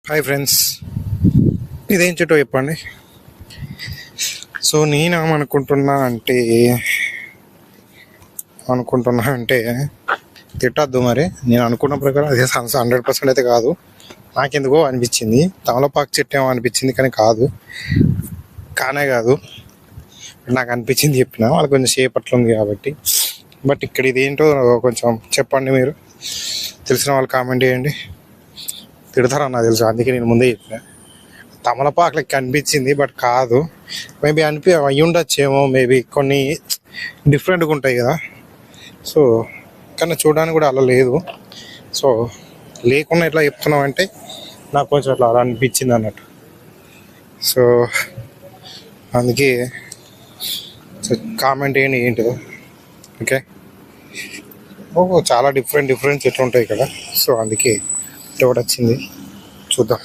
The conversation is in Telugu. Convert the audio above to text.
హాయ్ ఫ్రెండ్స్, ఇదేం చెట్టో చెప్పండి. సో నేను అనుకుంటున్నా అంటే తిట్టద్దు మరి. నేను అనుకున్న ప్రకారం అదే 100% అయితే కాదు. నాకెందుకో అనిపించింది తమలపాకు చెట్టు ఏమో అనిపించింది, కానీ కానే కాదు. నాకు అనిపించింది చెప్పిన వాళ్ళకి కొంచెం సేపట్లో ఉంది కాబట్టి. బట్ ఇక్కడ ఇదేంటో కొంచెం చెప్పండి, మీరు తెలిసిన వాళ్ళు కామెంట్ చేయండి. తిడతారని నాకు తెలుసు, అందుకే నేను ముందే చెప్పిన. తమలపాకులకి అనిపించింది బట్ కాదు. మేబీ అయ్యి ఉండొచ్చేమో, మేబీ కొన్ని డిఫరెంట్గా ఉంటాయి కదా. సో కానీ చూడడానికి కూడా అలా లేదు. సో లేకుండా ఎట్లా చెప్తున్నాం అంటే నాకు కొంచెం అట్లా అలా అనిపించింది అన్నట్టు. సో అందుకే కామెంట్ చేయండి ఏంటిదో. ఓకే, చాలా డిఫరెంట్ చెట్లు ఉంటాయి ఇక్కడ. సో అందుకే ఒకటి వచ్చింది, చూద్దాం.